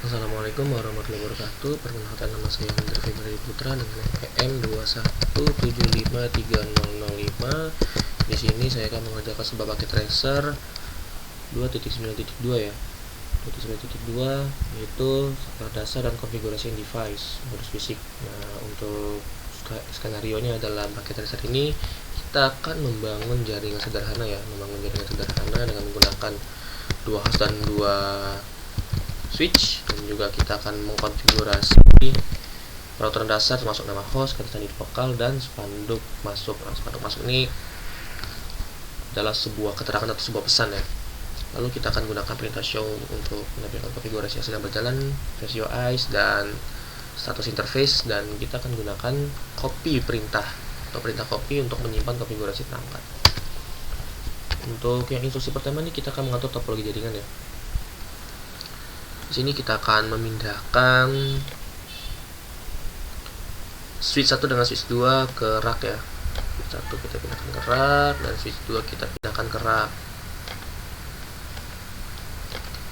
Assalamualaikum warahmatullahi wabarakatuh. Perkenalkan, nama saya Hendra Februari Putra dengan EM2175305. Di sini saya akan mengerjakan sebuah paket tracer 2.9.2 ya. 2.9.2 yaitu dasar dan konfigurasi device modus fisik. Nah, untuk skenario-nya adalah paket tracer ini kita akan membangun jaringan sederhana dengan menggunakan dua host dan dua switch, dan juga kita akan mengkonfigurasi peraturan dasar termasuk nama host, kata sandi vokal, dan spanduk masuk. Nah, spanduk masuk ini adalah sebuah keterangan atau sebuah pesan ya. Lalu kita akan gunakan perintah show untuk menampilkan konfigurasi yang sedang berjalan, versi eyes dan status interface, dan kita akan gunakan copy perintah atau perintah copy untuk menyimpan konfigurasi perangkat. Untuk yang instruksi pertama ini kita akan mengatur topologi jaringan ya. Di sini kita akan memindahkan switch 1 dengan switch 2 ke rak ya. Switch 1 kita pindahkan ke rak dan switch 2 kita pindahkan ke rak.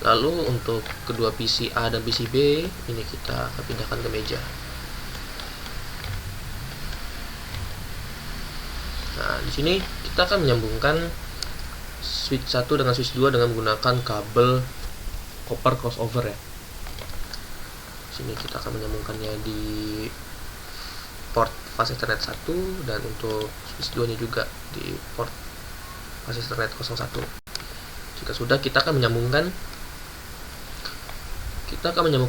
Lalu untuk kedua PC A dan PC B ini kita akan pindahkan ke meja. Nah, di sini kita akan menyambungkan switch 1 dengan switch 2 dengan menggunakan kabel copper crossover ya. Sini kita akan menyambungkannya di port fase Ethernet 1, dan untuk switch 2 nya juga di port fase Ethernet 01. Jika sudah, kita akan menyambungkan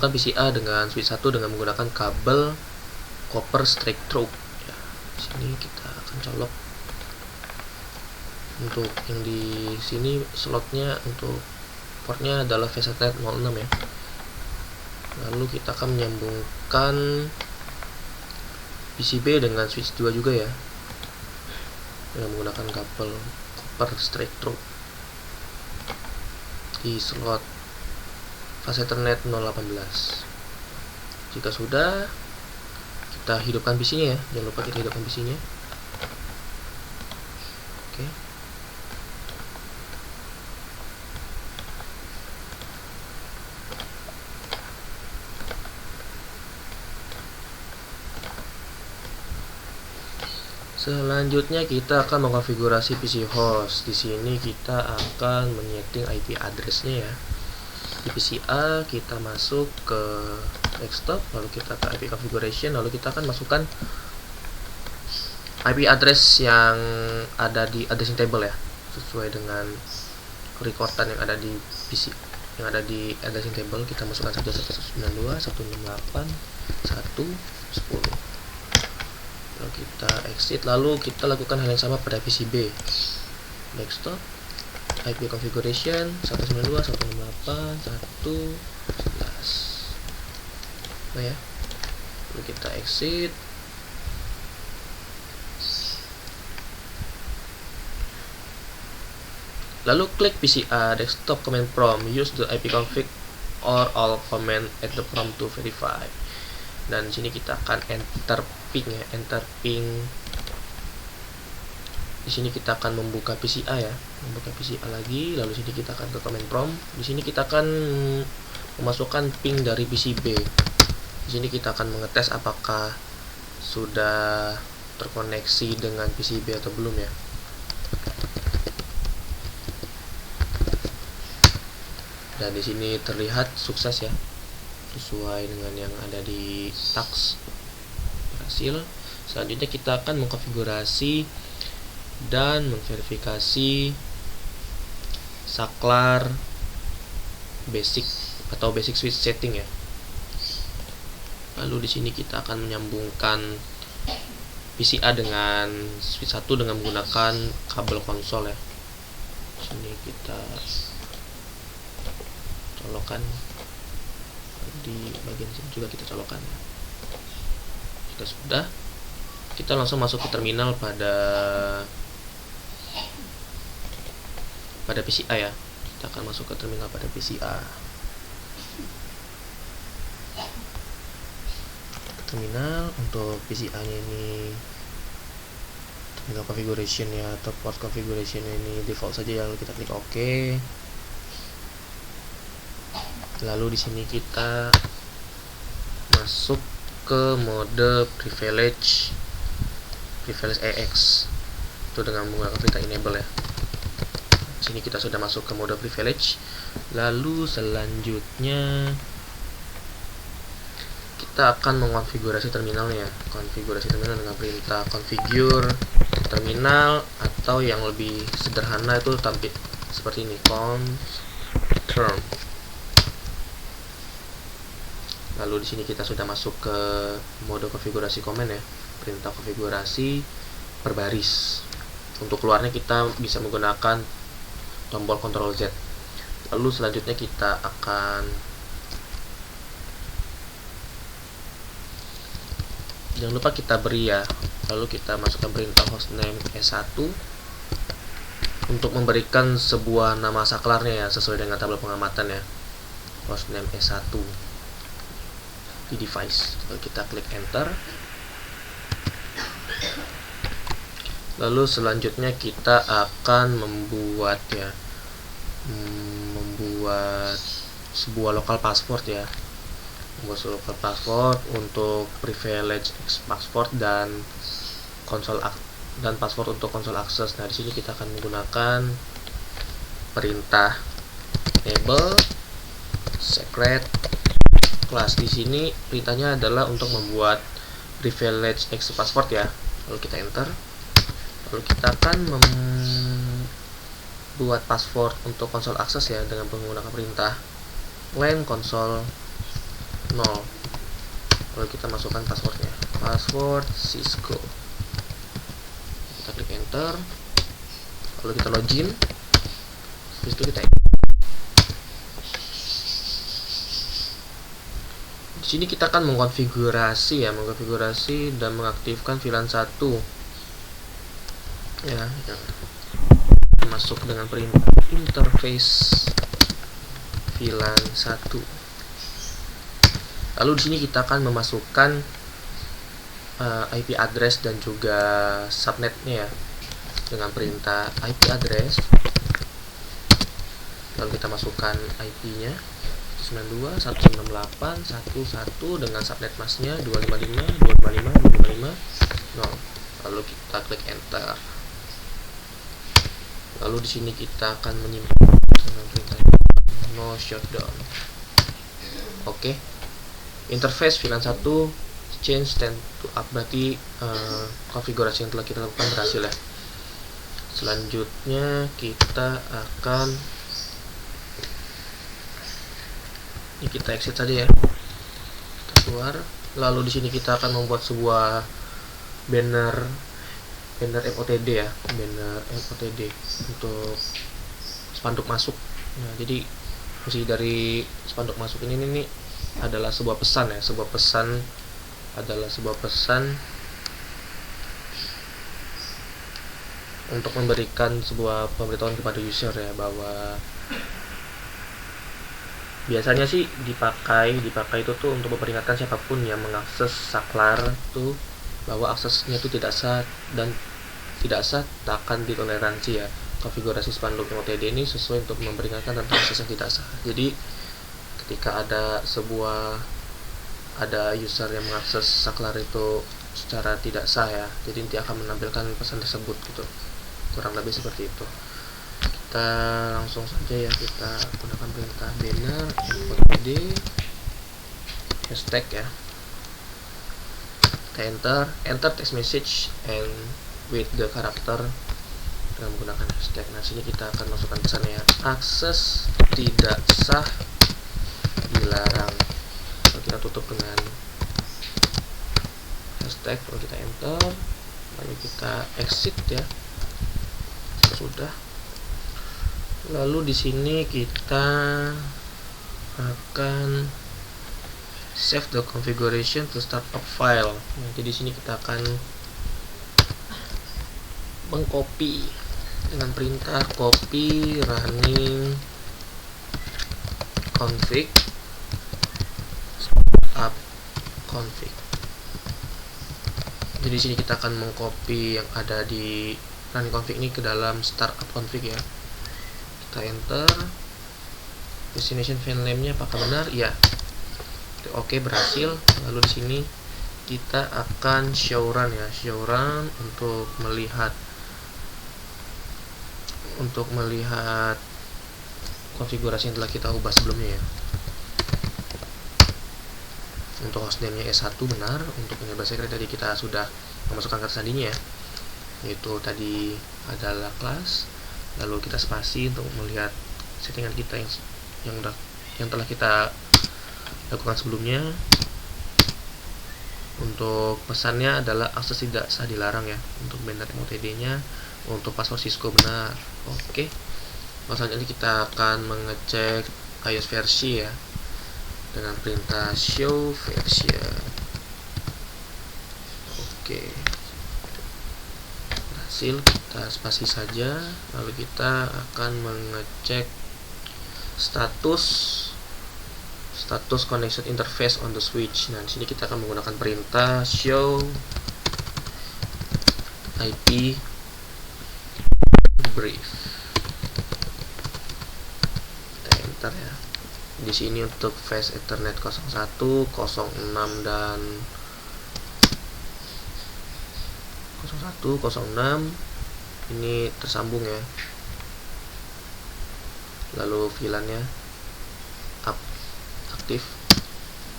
PCA dengan switch 1 dengan menggunakan kabel copper straight through ya. Sini kita akan colok. Untuk yang di sini slotnya untuk portnya adalah VSetNet 06 ya. Lalu kita akan menyambungkan PCB dengan switch 2 juga ya, dengan menggunakan kabel copper straight through di slot fase Ethernet 018. Jika sudah, kita hidupkan PC nya ya, jangan lupa kita hidupkan PC nya. Oke. Selanjutnya kita akan mengkonfigurasi PC host. Di sini kita akan menyeting IP address-nya ya. Di PC A kita masuk ke desktop, lalu kita ke IP configuration, lalu kita akan masukkan IP address yang ada di addressing table ya, sesuai dengan recordan yang ada di PC, yang ada di addressing table. Kita masukkan 192.168.1.10. Lalu kita exit, lalu kita lakukan hal yang sama pada PCB. Desktop, IP configuration 192.168.1.11. Nah ya, lalu kita exit. Lalu klik PCA desktop command prompt, use the ipconfig or all command at the prompt to verify. Dan di sini kita akan enter ping ya, enter ping. Di sini kita akan membuka PCA ya, membuka PCA lagi. Lalu sini kita akan ke command prompt. Di sini kita akan memasukkan ping dari PCB. Di sini kita akan mengetes apakah sudah terkoneksi dengan PCB atau belum ya. Dan di sini terlihat sukses ya, sesuai dengan yang ada di task, berhasil. Selanjutnya kita akan mengkonfigurasi dan memverifikasi saklar basic atau basic switch setting ya. Lalu di sini kita akan menyambungkan PCA dengan switch 1 dengan menggunakan kabel konsol ya. Sini kita colokan di bagian sini juga, kita colokan. Jika sudah, kita langsung masuk ke terminal pada PCA ya. Kita akan masuk ke terminal pada PCA. Terminal untuk PCA nya ini, terminal configuration ya, atau port configuration ini default saja ya. Lalu kita klik OK. Lalu di sini kita masuk ke mode privilege EX itu dengan menggunakan perintah enable ya. Di sini kita sudah masuk ke mode privilege. Lalu selanjutnya kita akan mengonfigurasi terminalnya. Konfigurasi terminal dengan perintah configure terminal, atau yang lebih sederhana itu tampil seperti ini, confirm. Lalu di sini kita sudah masuk ke mode konfigurasi komen ya, perintah konfigurasi per baris. Untuk keluarnya kita bisa menggunakan tombol Ctrl Z. Lalu selanjutnya kita akan jangan lupa kita beri ya. Lalu kita masukkan perintah hostname S1 untuk memberikan sebuah nama saklarnya ya, sesuai dengan tabel pengamatan ya. Hostname S1 di device. Lalu kita klik enter. Lalu selanjutnya kita akan membuat sebuah local password ya. Membuat local password untuk privilege X password dan password untuk konsol akses. Nah, di sini kita akan menggunakan perintah enable secret class. Di sini perintahnya adalah untuk membuat privilege X password ya. Lalu kita enter. Lalu kita akan membuat password untuk konsol akses ya dengan menggunakan perintah len console 0. Lalu kita masukkan passwordnya, password Cisco. Kita klik enter. Lalu kita login. Habis itu kita di sini kita akan mengkonfigurasi dan mengaktifkan VLAN 1 ya. Masuk dengan perintah interface VLAN 1. Lalu di sini kita akan memasukkan IP address dan juga subnetnya ya, dengan perintah IP address. Lalu kita masukkan IP-nya 92.168.1.1 dengan subnet masknya 255.255.255.0. Lalu kita klik enter. Lalu di sini kita akan menyimpan dengan perintah no shutdown. Oke. Interface VLAN 1 change stand to up, berarti konfigurasi yang telah kita lakukan berhasil ya. Selanjutnya kita akan kita exit saja ya, kita keluar. Lalu di sini kita akan membuat sebuah banner MOTD ya, banner MOTD untuk spanduk masuk. Nah, jadi fungsi dari spanduk masuk ini nih adalah sebuah pesan ya, sebuah pesan untuk memberikan sebuah pemberitahuan kepada user ya, bahwa biasanya sih dipakai itu tuh untuk memperingatkan siapapun yang mengakses saklar tuh bahwa aksesnya itu tidak sah dan tak akan ditoleransi ya. Konfigurasi spanduk MOTD ini sesuai untuk memperingatkan tentang akses yang tidak sah. Jadi ketika ada user yang mengakses saklar itu secara tidak sah ya, jadi nanti akan menampilkan pesan tersebut gitu. Kurang lebih seperti itu. Kita langsung saja ya, kita gunakan perintah banner MOTD hashtag ya. Kita enter text message and with the character dengan menggunakan hashtag. Nah, sini kita akan masukkan pesannya ya, akses tidak sah dilarang. Lalu kita tutup dengan hashtag. Lalu kita enter. Lalu kita exit ya. Sudah. Lalu di sini kita akan save the configuration to start up file. Nah, jadi di sini kita akan mengcopy dengan perintah copy running config up config. Jadi di sini kita akan mengcopy yang ada di running config ini ke dalam startup config ya. Kita enter. destination file name-nya apakah benar? Ya. Oke, berhasil. Lalu di sini kita akan show run ya, show run untuk melihat konfigurasi yang telah kita ubah sebelumnya ya. Untuk hostname-nya S1 benar, untuk enable secret tadi kita sudah memasukkan kata sandinya ya, yaitu tadi adalah kelas. Lalu kita spasi untuk melihat settingan kita yang telah kita lakukan sebelumnya. Untuk pesannya adalah akses tidak sah dilarang ya, untuk banner MOTD-nya. Untuk password Cisco benar. Oke. Selanjutnya kita akan mengecek iOS versi ya, dengan perintah show version. Oke, berhasil. Kita spasi saja. Lalu kita akan mengecek status connection interface on the switch. Nah, di sini kita akan menggunakan perintah show IP brief. Kita enter ya. Di sini untuk fast Ethernet 01, 06 dan 06 ini tersambung ya. Lalu VLAN-nya aktif.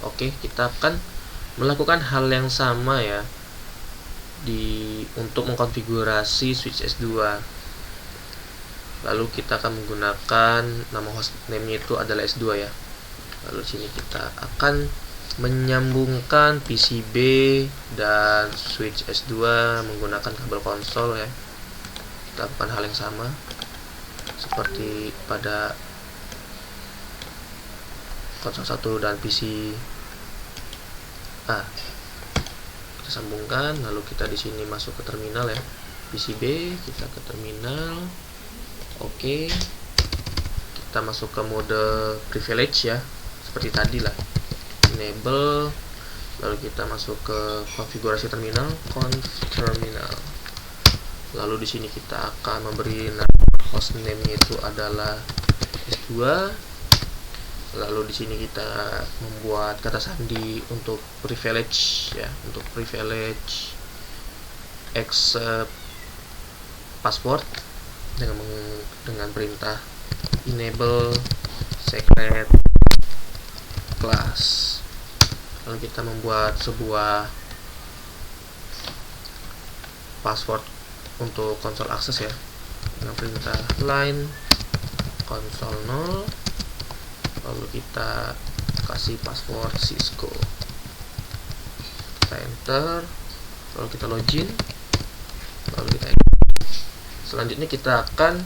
Oke, kita akan melakukan hal yang sama ya untuk mengkonfigurasi switch S2. Lalu kita akan menggunakan nama hostname-nya itu adalah S2 ya. Lalu sini kita akan menyambungkan PCB dan switch S2 menggunakan kabel konsol ya. Kita lakukan hal yang sama seperti pada konsol 1 dan PC A. Kita sambungkan, lalu kita di sini masuk ke terminal ya. PCB, kita ke terminal. Oke, kita masuk ke mode privilege ya, seperti tadi lah, enable. Lalu kita masuk ke konfigurasi terminal, conf terminal. Lalu di sini kita akan memberi nama hostname-nya itu adalah S2. Lalu di sini kita membuat kata sandi untuk privilege ya, untuk privilege accept password dengan perintah enable secret class. Lalu kita membuat sebuah password untuk konsol akses ya, dengan perintah line console 0. Lalu kita kasih password Cisco. Kita enter. Lalu kita login. Lalu kita selanjutnya kita akan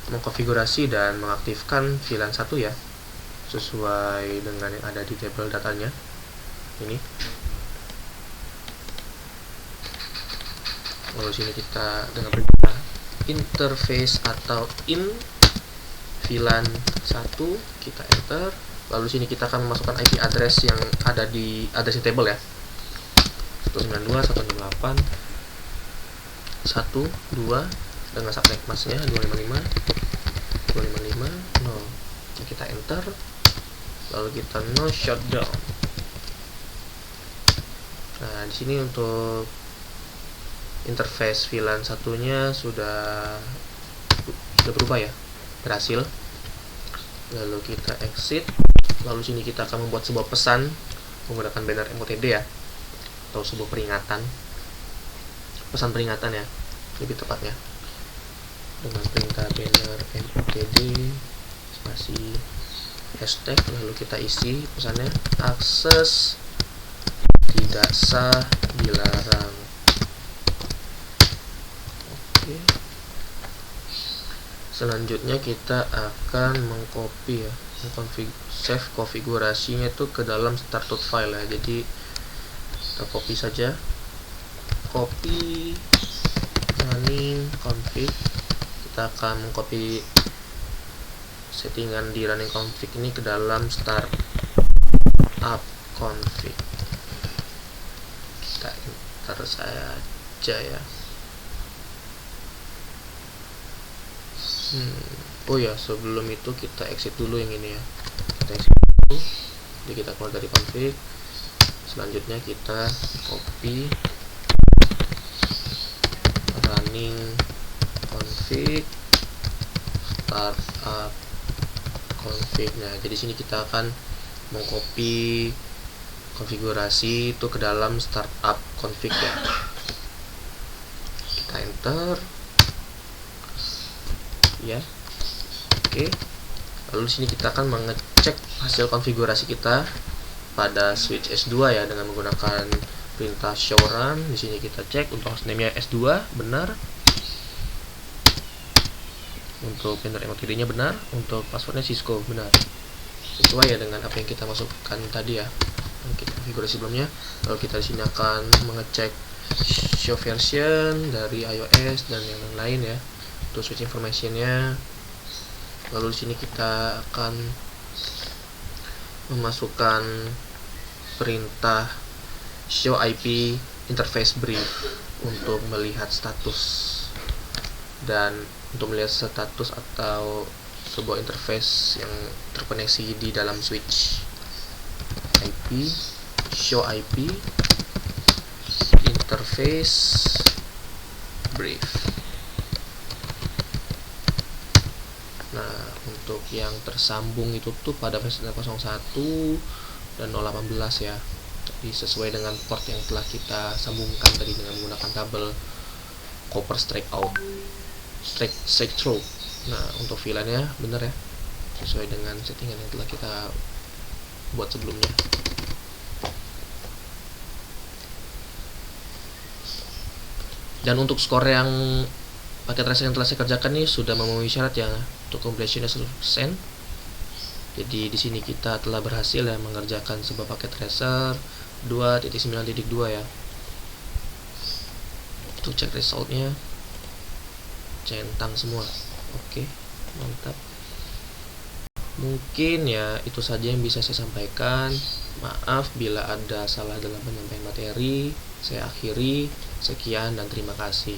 mengkonfigurasi dan mengaktifkan VLAN 1 ya, sesuai dengan yang ada di tabel datanya ini. Lalu sini kita dengan perintah interface atau in VLAN 1 kita enter. Lalu sini kita akan memasukkan IP address yang ada di addressing table ya, 192.168 1, 2 dengan subnet masknya 255 0. Kita enter. Lalu kita no shutdown. Nah, di sini untuk interface VLAN satunya sudah berubah ya, berhasil. Lalu kita exit. Lalu sini kita akan membuat sebuah pesan menggunakan banner MOTD ya, atau sebuah peringatan, pesan peringatan ya lebih tepatnya, dengan perintah banner MOTD spasi hashtag. Lalu kita isi pesannya, akses tidak sah dilarang. Oke, selanjutnya kita akan mengcopy ya, save konfigurasinya itu ke dalam startup file ya. Jadi kita copy saja, copy running config. Kita akan mengcopy settingan di running config ini ke dalam startup config. Kita enter saja ya. Oh ya, sebelum itu kita exit dulu yang ini ya. Kita exit dulu. Jadi kita keluar dari config. Selanjutnya kita copy running config startup config. Nah, jadi sini kita akan mengcopy konfigurasi itu ke dalam startup config ya. Kita enter ya. Oke. Lalu di sini kita akan mengecek hasil konfigurasi kita pada switch S2 ya dengan menggunakan perintah show run. Di sini kita cek untuk hostname-nya S2 benar. Untuk vendor MOTD-nya benar, untuk passwordnya Cisco benar. Sesuai ya dengan apa yang kita masukkan tadi ya. Kita konfigurasi sebelumnya. Lalu kita di sini akan mengecek show version dari iOS dan yang lain ya. Untuk switch information-nya. Lalu di sini kita akan memasukkan perintah show IP interface brief untuk melihat status dan untuk melihat status atau sebuah interface yang terkoneksi di dalam switch. IP show IP interface brief. Nah, untuk yang tersambung itu tuh pada versi 01 dan 018 ya. Jadi sesuai dengan port yang telah kita sambungkan tadi dengan menggunakan kabel copper straight out, straight through. Nah, untuk VLAN-nya benar ya, sesuai dengan settingan yang telah kita buat sebelumnya. Dan untuk skor yang paket tracer yang telah saya kerjakan ini sudah memenuhi syarat ya untuk completion 100%. Jadi di sini kita telah berhasil ya mengerjakan sebuah paket tracer 2.9.2 ya. Untuk cek resultnya centang semua. Oke, mantap. Mungkin ya itu saja yang bisa saya sampaikan. Maaf bila ada salah dalam penyampaian materi. Saya akhiri. Sekian dan terima kasih.